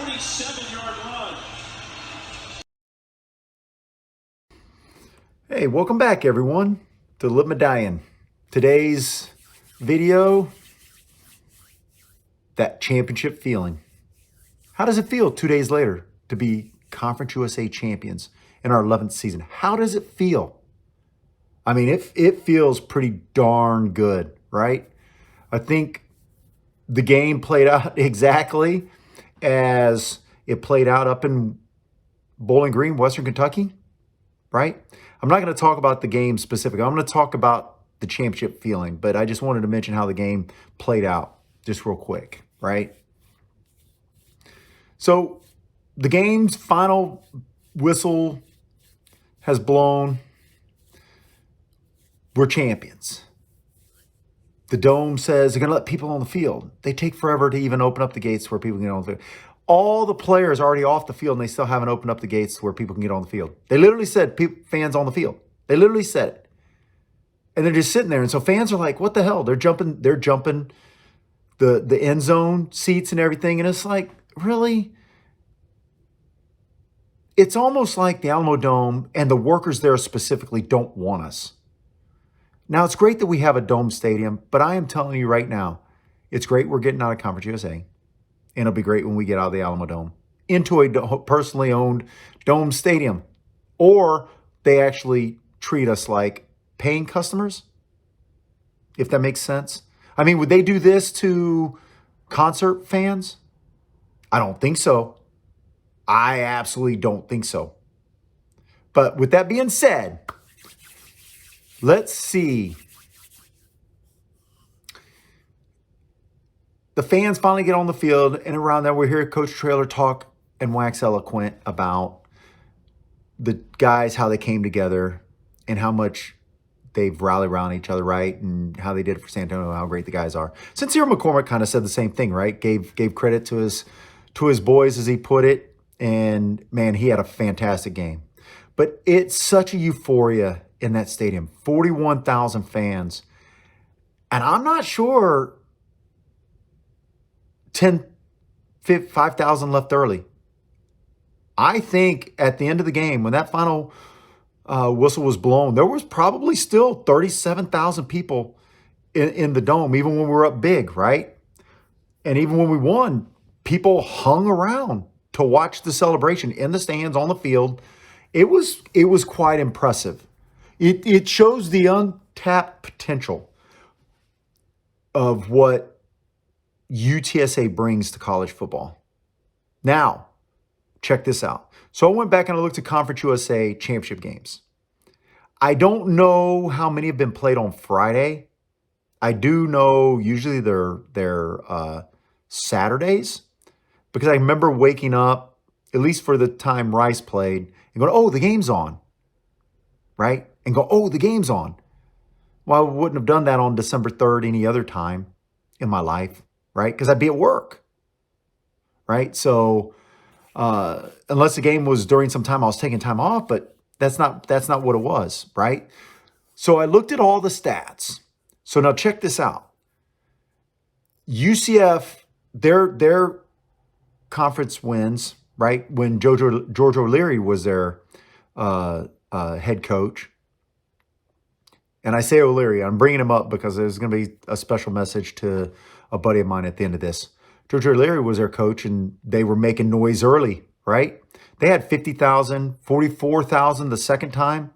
27-yard line. Hey, welcome back everyone to Live Medallion. Today's video, that championship feeling. How does it feel 2 days later to be Conference USA champions in our 11th season? How does it feel? I mean, it feels pretty darn good, right? I think the game played out exactly as it played out up in Bowling Green, Western Kentucky, right? I'm not going to talk about the game specifically. I'm going to talk about the championship feeling, but I just wanted to mention how the game played out just real quick, right? So the game's final whistle has blown. We're champions. The Dome says they're going to let people on the field. They take forever to even open up the gates where people can get on the field. All the players are already off the field, and they still haven't opened up the gates where people can get on the field. They literally said fans on the field. They literally said it. And they're just sitting there. And so fans are like, what the hell? They're jumping the end zone seats and everything. And it's like, really? It's almost like the Alamo Dome and the workers there specifically don't want us. Now, it's great that we have a dome stadium, but I am telling you right now, it's great we're getting out of Conference USA, and it'll be great when we get out of the Alamo Dome into a personally owned dome stadium, or they actually treat us like paying customers, if that makes sense. I mean, would they do this to concert fans? I don't think so. I absolutely don't think so. But with that being said, let's see. The fans finally get on the field, and around there we hear Coach Traylor talk and wax eloquent about the guys, how they came together and how much they've rallied around each other, right? And how they did it for San Antonio, how great the guys are. Sincere McCormick kind of said the same thing, right? Gave credit to his boys, as he put it. And man, he had a fantastic game. But it's such a euphoria in that stadium. 41,000 fans. And I'm not sure 5,000 left early. I think at the end of the game, when that final whistle was blown, there was probably still 37,000 people in the dome, even when we were up big, right? And even when we won, people hung around to watch the celebration in the stands, on the field. It was quite impressive. It shows the untapped potential of what UTSA brings to college football. Now, check this out. So I went back and I looked at Conference USA championship games. I don't know how many have been played on Friday. I do know usually they're Saturdays, because I remember waking up, at least for the time Rice played, and going, oh, the game's on, right? And go, oh, the game's on. Well, I wouldn't have done that on December 3rd any other time in my life, right? Because I'd be at work, right? So unless the game was during some time I was taking time off, but that's not what it was, right? So I looked at all the stats. So now check this out. UCF, their conference wins, right? When George O'Leary was their head coach. And I say O'Leary, I'm bringing him up because there's going to be a special message to a buddy of mine at the end of this. George O'Leary was their coach, and they were making noise early, right? They had 50,000, 44,000 the second time.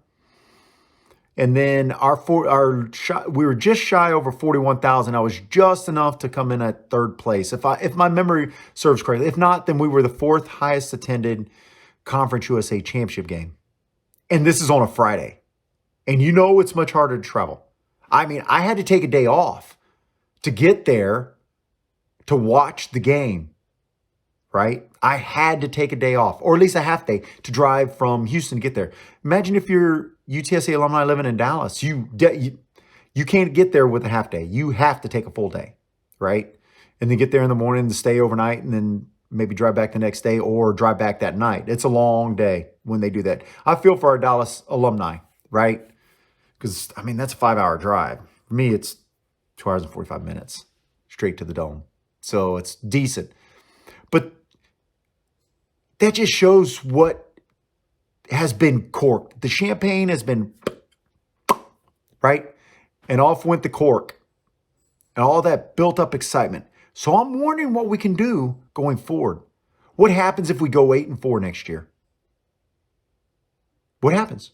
And then we were just shy over 41,000. I was just enough to come in at third place, if my memory serves correctly. If not, then we were the fourth highest attended Conference USA championship game. And this is on a Friday. And you know it's much harder to travel. I mean, I had to take a day off to get there to watch the game, right? I had to take a day off, or at least a half day, to drive from Houston to get there. Imagine if you're UTSA alumni living in Dallas. You can't get there with a half day. You have to take a full day, right? And then get there in the morning to stay overnight, and then maybe drive back the next day or drive back that night. It's a long day when they do that. I feel for our Dallas alumni, right? Because, I mean, that's a 5-hour drive. For me, it's 2 hours and 45 minutes straight to the Dome. So it's decent. But that just shows what has been corked. The champagne has been, right? And off went the cork and all that built up excitement. So I'm wondering what we can do going forward. What happens if we go 8-4 next year? What happens?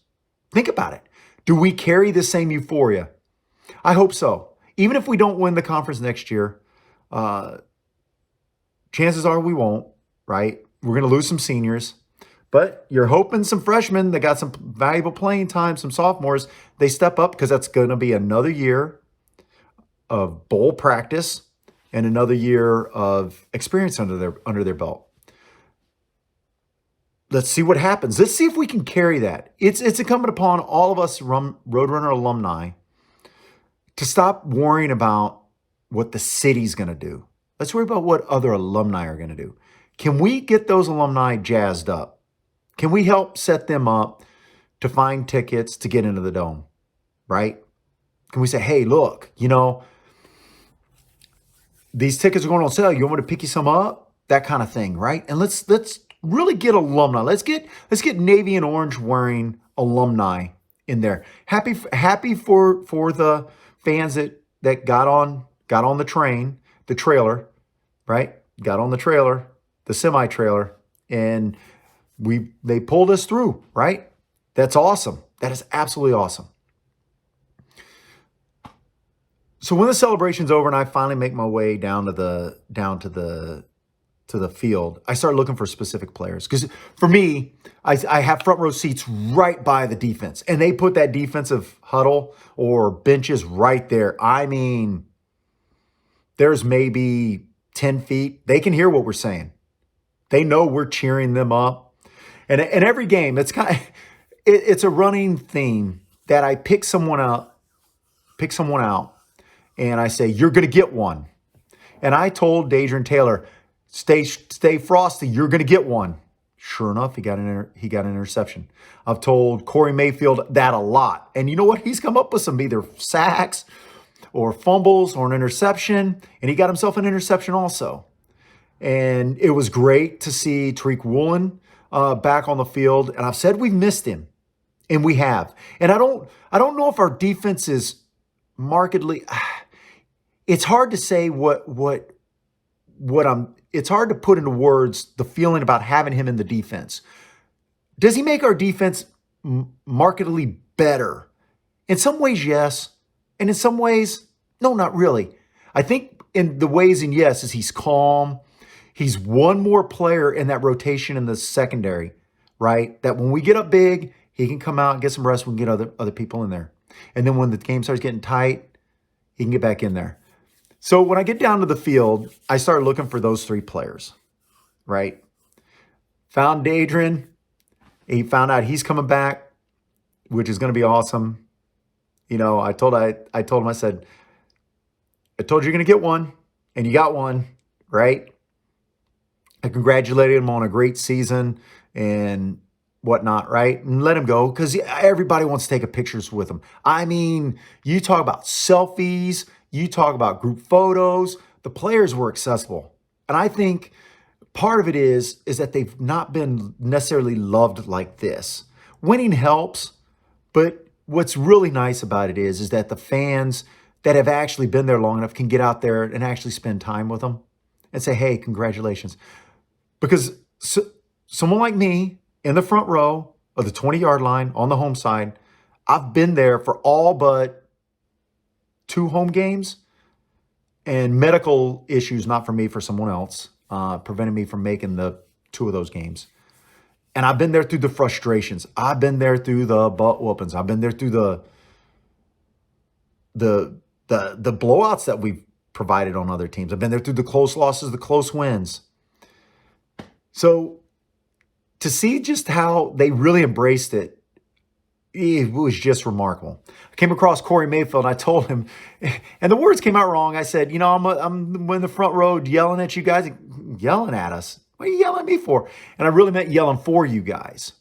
Think about it. Do we carry the same euphoria? I hope so. Even if we don't win the conference next year, chances are we won't, right? We're going to lose some seniors. But you're hoping some freshmen that got some valuable playing time, some sophomores, they step up because that's going to be another year of bowl practice and another year of experience under their belt. Let's see what happens. Let's see if we can carry that. It's incumbent upon all of us Roadrunner alumni to stop worrying about what the city's going to do. Let's worry about what other alumni are going to do. Can we get those alumni jazzed up? Can we help set them up to find tickets to get into the dome, right? Can we say, hey, look, these tickets are going on sale. You want me to pick you some up? That kind of thing, right? And let's really get alumni. Let's get navy and orange wearing alumni in there. Happy for the fans that got on the train, the trailer, right? Got on the trailer, the semi-trailer, and they pulled us through, right? That's awesome. That is absolutely awesome. So when the celebration's over and I finally make my way down to the field, I start looking for specific players. Because for me, I have front row seats right by the defense. And they put that defensive huddle or benches right there. I mean, there's maybe 10 feet. They can hear what we're saying. They know we're cheering them up. And every game, it's a running theme that I pick someone out, and I say, you're going to get one. And I told Dadrian Taylor, stay frosty, you're going to get one. Sure enough, he got an interception. I've told Corey Mayfield that a lot. And you know what? He's come up with some either sacks or fumbles or an interception, and he got himself an interception also. And it was great to see Tariq Woolen back on the field. And I've said we've missed him, and we have. And I don't know if our defense is markedly. It's hard to say it's hard to put into words the feeling about having him in the defense. Does he make our defense markedly better? In some ways, yes. And in some ways, no, not really. I think in the ways in yes is he's calm. He's one more player in that rotation in the secondary, right? That when we get up big, he can come out and get some rest. We can get other people in there. And then when the game starts getting tight, he can get back in there. So when I get down to the field, I start looking for those three players, right? Found Dadrian. He found out he's coming back, which is going to be awesome. I told him, I said, I told you you're going to get one, and you got one, right? I congratulated him on a great season and whatnot, right? And let him go because everybody wants to take a pictures with him. I mean, you talk about selfies, you talk about group photos. The players were accessible. And I think part of it is that they've not been necessarily loved like this. Winning helps, but what's really nice about it is that the fans that have actually been there long enough can get out there and actually spend time with them and say, hey, congratulations. Because someone like me in the front row of the 20-yard line on the home side, I've been there for all but 2 home games, and medical issues, not for me, for someone else, prevented me from making the 2 of those games. And I've been there through the frustrations. I've been there through the butt whoopings. I've been there through the blowouts that we've provided on other teams. I've been there through the close losses, the close wins. So to see just how they really embraced it was just remarkable. I came across Corey Mayfield, and I told him, and the words came out wrong. I said, I'm in the front row yelling at you guys, yelling at us. What are you yelling at me for? And I really meant yelling for you guys.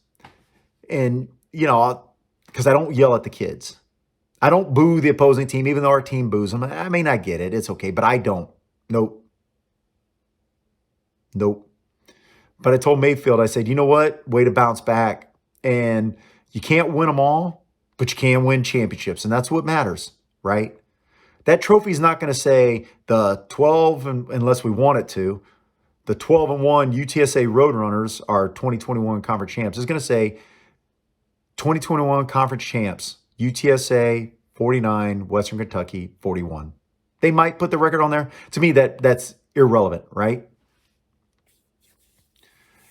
And, because I don't yell at the kids. I don't boo the opposing team, even though our team boos them. I mean, I get it. It's okay, but I don't. Nope. But I told Mayfield, I said, you know what? Way to bounce back. And you can't win them all, but you can win championships. And that's what matters, right? That trophy's not going to say the 12, unless we want it to, the 12-1 UTSA Roadrunners are 2021 conference champs. It's going to say 2021 conference champs, UTSA 49, Western Kentucky 41. They might put the record on there. To me, that's irrelevant, right?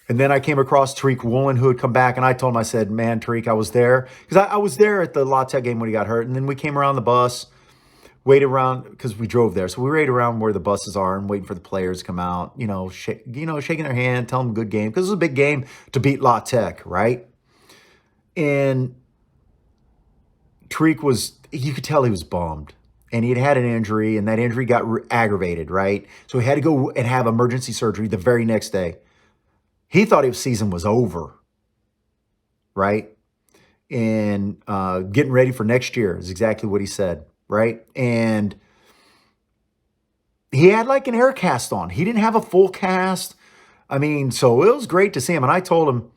And then I came across Tariq Woolen, who had come back, and I told him, I said, man, Tariq, I was there. Because I was there at the La Tech game when he got hurt. And then we came around the bus, waited around, because we drove there. So we waited around where the buses are and waiting for the players to come out, shaking their hand, telling them good game. Because it was a big game to beat La Tech, right? And Tariq you could tell he was bummed. And he had an injury, and that injury got aggravated, right? So he had to go and have emergency surgery the very next day. He thought his season was over, right? And getting ready for next year is exactly what he said, right? And he had like an air cast on. He didn't have a full cast. I mean, so it was great to see him. And I told him,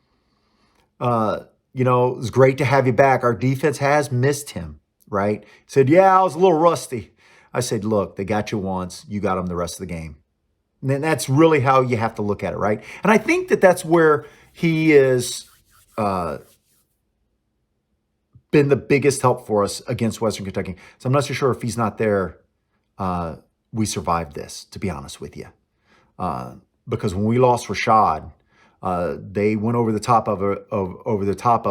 it was great to have you back. Our defense has missed him, right? He said, yeah, I was a little rusty. I said, look, they got you once. You got them the rest of the game. And that's really how you have to look at it, right? And I think that's where he is been the biggest help for us against Western Kentucky. So I'm not so sure if he's not there, we survived this, to be honest with you. Because when we lost Rashad, they went over the top of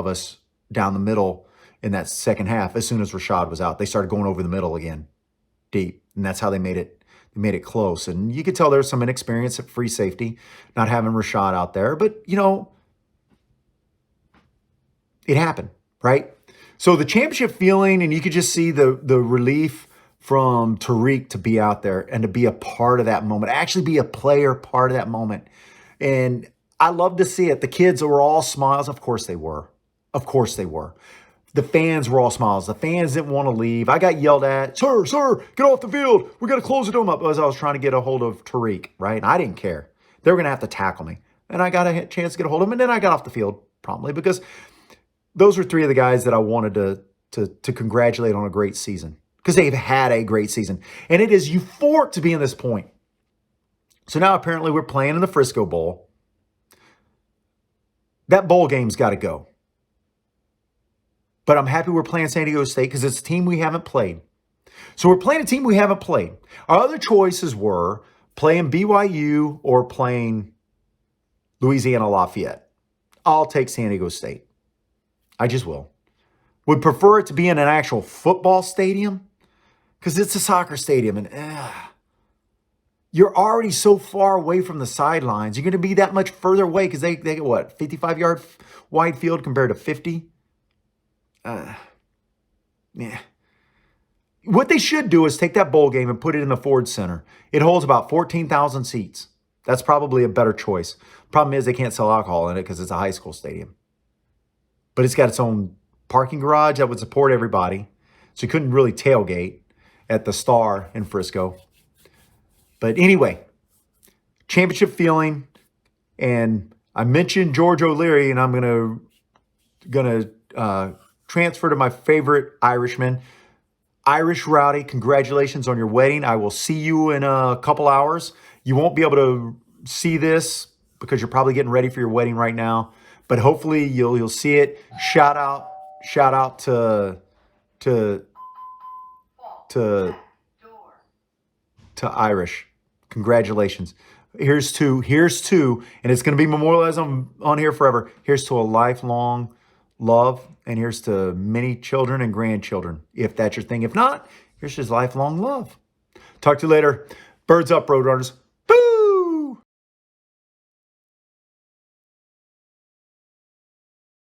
us down the middle in that second half. As soon as Rashad was out, they started going over the middle again, deep, and that's how they made it. They made it close, and you could tell there's some inexperience at free safety, not having Rashad out there. But it happened, right? So the championship feeling, and you could just see the relief from Tariq to be out there and to be a part of that moment, actually be a player part of that moment. And I love to see it. The kids were all smiles. Of course they were. Of course they were. The fans were all smiles. The fans didn't want to leave. I got yelled at, sir, get off the field. We got to close the dome up, as I was trying to get a hold of Tariq, right? And I didn't care. They were going to have to tackle me. And I got a chance to get a hold of him, and then I got off the field promptly because those were three of the guys that I wanted to congratulate on a great season because they've had a great season. And it is euphoric to be in this point. So now apparently we're playing in the Frisco Bowl. That bowl game's got to go. But I'm happy we're playing San Diego State because it's a team we haven't played. So we're playing a team we haven't played. Our other choices were playing BYU or playing Louisiana Lafayette. I'll take San Diego State. I just will. Would prefer it to be in an actual football stadium because it's a soccer stadium. And you're already so far away from the sidelines. You're going to be that much further away because they get what, 55-yard wide field compared to 50? Yeah. What they should do is take that bowl game and put it in the Ford Center. It holds about 14,000 seats. That's probably a better choice. Problem is they can't sell alcohol in it because it's a high school stadium. But it's got its own parking garage that would support everybody. So you couldn't really tailgate at the Star in Frisco. But anyway, championship feeling. And I mentioned George O'Leary, and I'm gonna transfer to my favorite Irishman, Irish Rowdy. Congratulations on your wedding. I will see you in a couple hours. You won't be able to see this because you're probably getting ready for your wedding right now, but hopefully you'll see it. Shout out to Irish. Congratulations. Here's to, and it's going to be memorialized on here forever. Here's to a lifelong love, and here's to many children and grandchildren, if that's your thing. If not, here's just lifelong love. Talk to you later. Birds up, Roadrunners.